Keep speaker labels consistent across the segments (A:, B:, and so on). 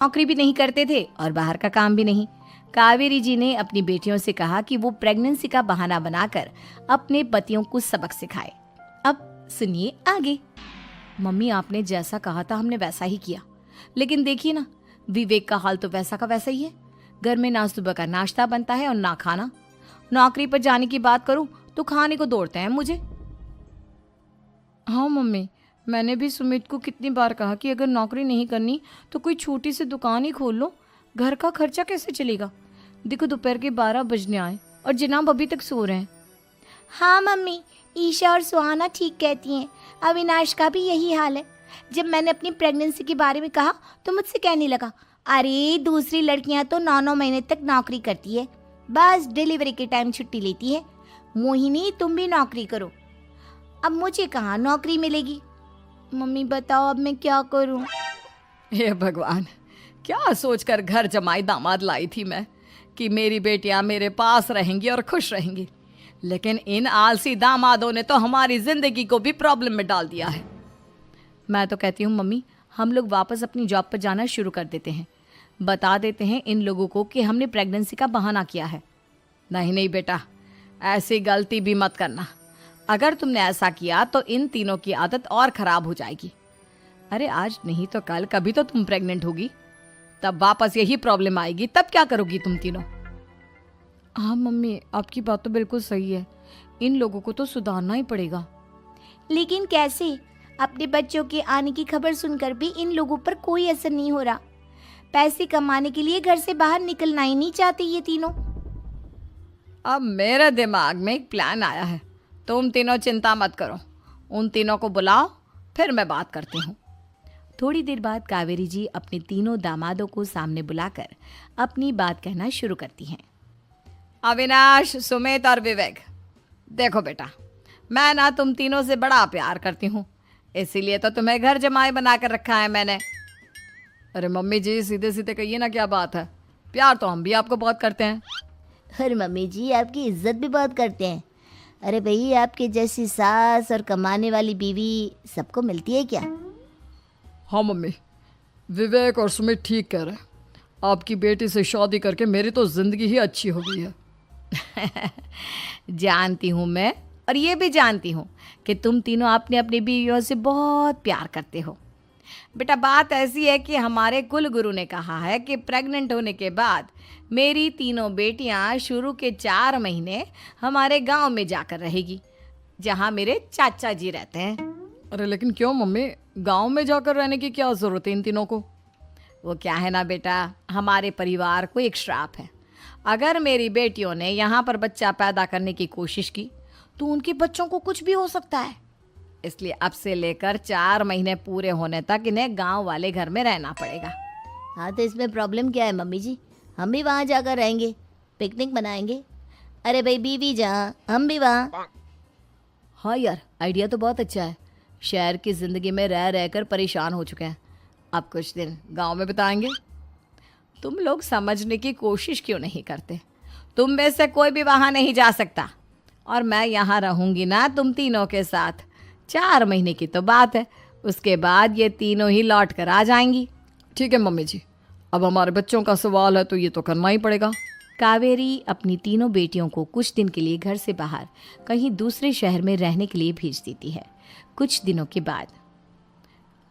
A: नौकरी भी नहीं करते थे और बाहर का काम भी नहीं। कावेरी जी ने अपनी बेटियों से कहा कि वो प्रेगनेंसी का बहाना बनाकर अपने पतियों को सबक सिखाए। अब सुनिए आगे। मम्मी, आपने जैसा कहा था हमने वैसा ही किया, लेकिन देखिए ना, विवेक का हाल तो वैसा का वैसा ही है। घर में ना सुबह का नाश्ता बनता है और ना खाना। नौकरी पर जाने की बात करूं तो खाने को दौड़ते हैं मुझे। हाँ मम्मी, मैंने भी सुमित को कितनी बार कहा कि अगर नौकरी नहीं करनी तो कोई छोटी सी दुकान ही खोल लो, घर का खर्चा कैसे चलेगा। देखो दोपहर के 12 बजने आए और जनाब अभी तक सो रहे हैं।
B: हाँ मम्मी, ईशा और सुहाना ठीक कहती हैं। अविनाश का भी यही हाल है। जब मैंने अपनी प्रेगनेंसी के बारे में कहा तो मुझसे कहने लगा, अरे दूसरी लड़कियां तो 9-9 महीने तक नौकरी करती है, बस डिलीवरी के टाइम छुट्टी लेती है। मोहिनी, तुम भी नौकरी करो। अब मुझे कहाँ नौकरी मिलेगी। मम्मी बताओ अब मैं क्या करूँ।
A: हे भगवान, क्या सोचकर घर जमाई दामाद लाई थी मैं कि मेरी बेटियां मेरे पास रहेंगी और खुश रहेंगी, लेकिन इन आलसी दामादों ने तो हमारी जिंदगी को भी प्रॉब्लम में डाल दिया है। मैं तो कहती हूँ मम्मी, हम लोग वापस अपनी जॉब पर जाना शुरू कर देते हैं। बता देते हैं इन लोगों को कि हमने प्रेगनेंसी का बहाना किया है। नहीं नहीं बेटा, ऐसी गलती भी मत करना। अगर तुमने ऐसा किया तो इन तीनों की आदत और ख़राब हो जाएगी। अरे आज नहीं तो कल कभी तो तुम प्रेग्नेंट होगी, तब वापस यही प्रॉब्लम आएगी। तब क्या करोगी तुम तीनों। हाँ मम्मी, आपकी बात तो बिल्कुल सही है। इन लोगों को तो सुधारना ही पड़ेगा।
B: लेकिन कैसे? अपने बच्चों के आने की खबर सुनकर भी इन लोगों पर कोई असर नहीं हो रहा। पैसे कमाने के लिए घर से बाहर निकलना ही नहीं चाहते ये तीनों।
A: अब मेरे दिमाग में एक प्लान आया है। तुम तीनों चिंता मत करो, उन तीनों को बुलाओ, फिर मैं बात करती हूँ। थोड़ी देर बाद कावेरी जी अपने तीनों दामादों को सामने बुलाकर अपनी बात कहना शुरू करती हैं। अविनाश, सुमित और विवेक, देखो बेटा, मैं ना तुम तीनों से बड़ा प्यार करती हूँ, इसीलिए तो तुम्हें घर जमाई बना कर रखा है मैंने। अरे मम्मी जी, सीधे सीधे कहिए ना, क्या बात है। प्यार तो हम भी आपको बहुत करते हैं।
B: अरे मम्मी जी, आपकी इज्जत भी बहुत करते हैं। अरे भाई, आपके जैसी सास और कमाने वाली बीवी सबको मिलती है क्या?
A: हाँ मम्मी, विवेक और सुमित ठीक कह रहे हैं। आपकी बेटी से शादी करके मेरी तो ज़िंदगी ही अच्छी हो गई है। जानती हूँ मैं, और ये भी जानती हूँ कि तुम तीनों अपने अपनी बीवियों से बहुत प्यार करते हो। बेटा, बात ऐसी है कि हमारे कुल गुरु ने कहा है कि प्रेग्नेंट होने के बाद मेरी तीनों बेटियां शुरू के 4 महीने हमारे गांव में जाकर रहेगी, जहां मेरे चाचा जी रहते हैं। अरे लेकिन क्यों मम्मी, गांव में जाकर रहने की क्या ज़रूरत है इन तीनों को। वो क्या है ना बेटा, हमारे परिवार को एक श्राप है। अगर मेरी बेटियों ने यहाँ पर बच्चा पैदा करने की कोशिश की तो उनके बच्चों को कुछ भी हो सकता है। इसलिए अब से लेकर 4 महीने पूरे होने तक इन्हें गांव वाले घर में रहना पड़ेगा।
B: हाँ तो इसमें प्रॉब्लम क्या है मम्मी जी? हम भी वहाँ जाकर रहेंगे, पिकनिक मनाएंगे। अरे भाई, बीवी जहाँ हम भी वहाँ।
A: हाँ यार, आइडिया तो बहुत अच्छा है। शहर की ज़िंदगी में रह रहकर परेशान हो चुके हैं, अब कुछ दिन गांव में बिताएंगे। तुम लोग समझने की कोशिश क्यों नहीं करते। तुम में से कोई भी वहाँ नहीं जा सकता, और मैं यहाँ रहूँगी ना तुम तीनों के साथ। 4 महीने की तो बात है, उसके बाद ये तीनों ही लौट कर आ जाएंगी। ठीक है मम्मी जी, अब हमारे बच्चों का सवाल है तो ये तो करना ही पड़ेगा। कावेरी अपनी तीनों बेटियों को कुछ दिन के लिए घर से बाहर कहीं दूसरे शहर में रहने के लिए भेज देती है। कुछ दिनों के बाद,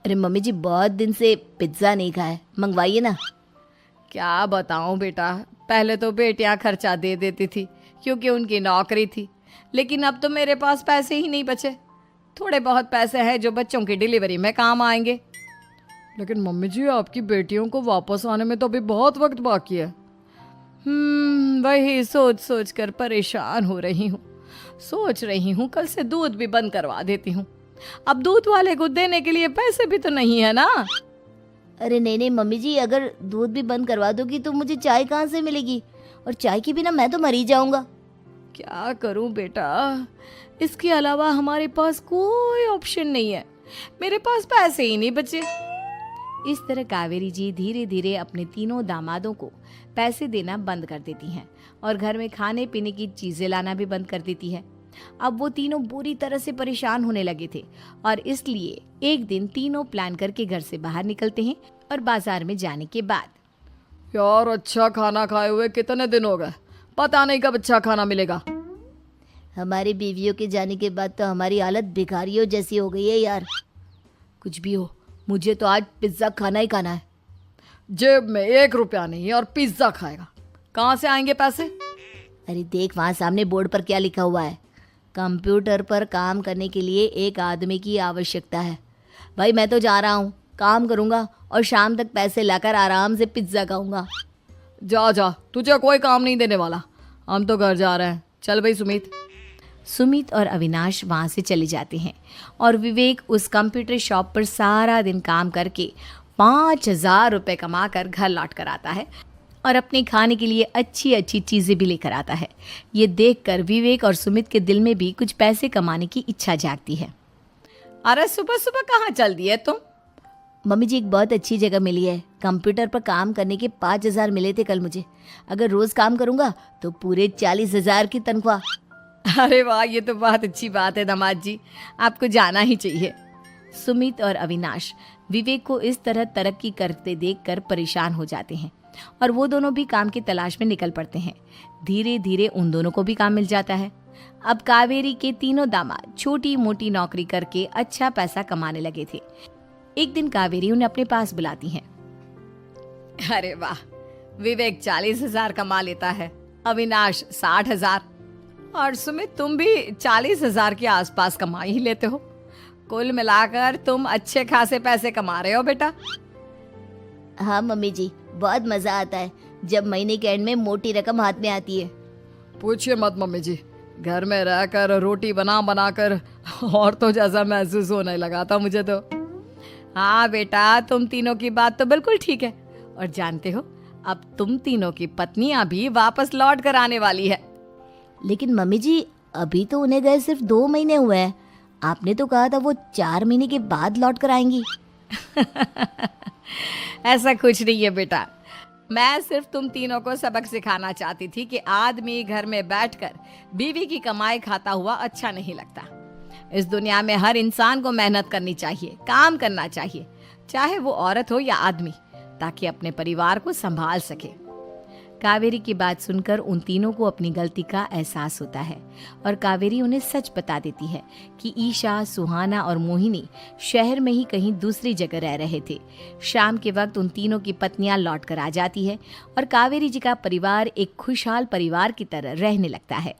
B: अरे मम्मी जी, बहुत दिन से पिज्ज़ा नहीं खाया, मंगवाइए ना।
A: क्या बताऊं बेटा, पहले तो बेटियां खर्चा दे देती थी क्योंकि उनकी नौकरी थी, लेकिन अब तो मेरे पास पैसे ही नहीं बचे। थोड़े बहुत पैसे हैं जो बच्चों की डिलीवरी में काम आएंगे। लेकिन मम्मी जी, आपकी बेटियों को वापस आने में तो अभी बहुत वक्त बाकी है। वही सोच सोच कर परेशान हो रही हूँ। सोच रही हूँ कल से दूध भी बंद करवा देती हूँ। अब दूध वाले को देने के लिए पैसे भी तो नहीं है ना।
B: अरे नहीं नहीं मम्मी जी, अगर दूध भी बंद करवा दोगी तो मुझे चाय कहाँ से मिलेगी, और चाय के बिना मैं तो मर ही जाऊंगा।
A: क्या करूं बेटा, इसके अलावा हमारे पास कोई ऑप्शन नहीं है। मेरे पास पैसे ही नहीं बचे। इस तरह कावेरी जी धीरे धीरे अपने तीनों दामादों को पैसे देना बंद कर देती हैं और घर में खाने पीने की चीजें लाना भी बंद कर देती है। अब वो तीनों बुरी तरह से परेशान होने लगे थे और इसलिए एक दिन तीनों प्लान करके घर से बाहर निकलते हैं
B: और बाजार में जाने के बाद
A: यार अच्छा खाना खाए हुए कितने दिन हो गए, पता नहीं कब अच्छा खाना मिलेगा।
B: हमारी बीवियों के जाने के बाद तो हमारी हालत भिखारियों जैसी हो गई है यार। कुछ भी हो, मुझे तो आज पिज्ज़ा खाना ही खाना है।
A: जेब में 1 रुपया नहीं है और पिज्ज़ा खाएगा, कहाँ से आएंगे पैसे?
B: अरे देख वहाँ सामने बोर्ड पर क्या लिखा हुआ है, कंप्यूटर पर काम करने के लिए एक आदमी की आवश्यकता है। भाई मैं तो जा रहा हूँ, काम करूँगा और शाम तक पैसे लाकर आराम से पिज्ज़ा खाऊंगा।
A: जा जा, तुझे कोई काम नहीं देने वाला, हम तो घर जा रहे हैं। चल भाई सुमित।
B: सुमित और अविनाश वहाँ से चले जाते हैं और विवेक उस कंप्यूटर शॉप पर सारा दिन काम करके 5,000 रुपये कमा कर घर लौट कर आता है और अपने खाने के लिए अच्छी अच्छी चीज़ें भी लेकर आता है। ये देखकर विवेक और सुमित के दिल में भी कुछ पैसे कमाने की इच्छा जागती है।
A: अरे सुबह सुबह कहाँ चल दिए तुम?
B: मम्मी जी एक बहुत अच्छी जगह मिली है, कंप्यूटर पर काम करने के 5,000 मिले थे कल मुझे। अगर रोज़ काम करूँगा तो पूरे 40,000 की तनख्वाह।
A: अरे वाह, ये तो बहुत अच्छी बात है दामाद जी, आपको जाना ही चाहिए।
B: सुमित और अविनाश विवेक को इस तरह तरक्की करते देखकर परेशान हो जाते हैं और वो दोनों भी काम की तलाश में निकल पड़ते हैं। धीरे धीरे उन दोनों को भी काम मिल जाता है। अब कावेरी के तीनों दामाद छोटी मोटी नौकरी करके अच्छा पैसा कमाने लगे थे। एक दिन कावेरी उन्हें अपने पास बुलाती है।
A: अरे वाह, विवेक 40,000 कमा लेता है, अविनाश 60,000 और सुमित तुम भी 40,000 के आसपास कमा ही लेते हो। कुल मिलाकर तुम अच्छे खासे पैसे कमा रहे हो बेटा।
B: हाँ मम्मी जी, बहुत मज़ा आता है जब महीने के एंड में मोटी रकम हाथ में आती है।
A: पूछिए मत मम्मी जी, घर में रहकर रोटी बना बना कर और तो जैसा महसूस होने लगा था मुझे तो। हाँ बेटा, तुम तीनों की बात तो बिल्कुल ठीक है। और जानते हो, अब तुम तीनों की पत्नियां भी वापस लौट कर आने वाली है।
B: लेकिन मम्मी जी अभी तो उन्हें गए सिर्फ 2 महीने हुए हैं, आपने तो कहा था वो 4 महीने के बाद लौट कर आएंगी।
A: ऐसा कुछ नहीं है बेटा, मैं सिर्फ तुम तीनों को सबक सिखाना चाहती थी कि आदमी घर में बैठकर बीवी की कमाई खाता हुआ अच्छा नहीं लगता। इस दुनिया में हर इंसान को मेहनत करनी चाहिए, काम करना चाहिए, चाहे वो औरत हो या आदमी, ताकि अपने परिवार को संभाल सके। कावेरी की बात सुनकर उन तीनों को अपनी गलती का एहसास होता है और कावेरी उन्हें सच बता देती है कि ईशा, सुहाना और मोहिनी शहर में ही कहीं दूसरी जगह रह रहे थे। शाम के वक्त उन तीनों की पत्नियां लौट कर आ जाती है और कावेरी जी का परिवार एक खुशहाल परिवार की तरह रहने लगता है।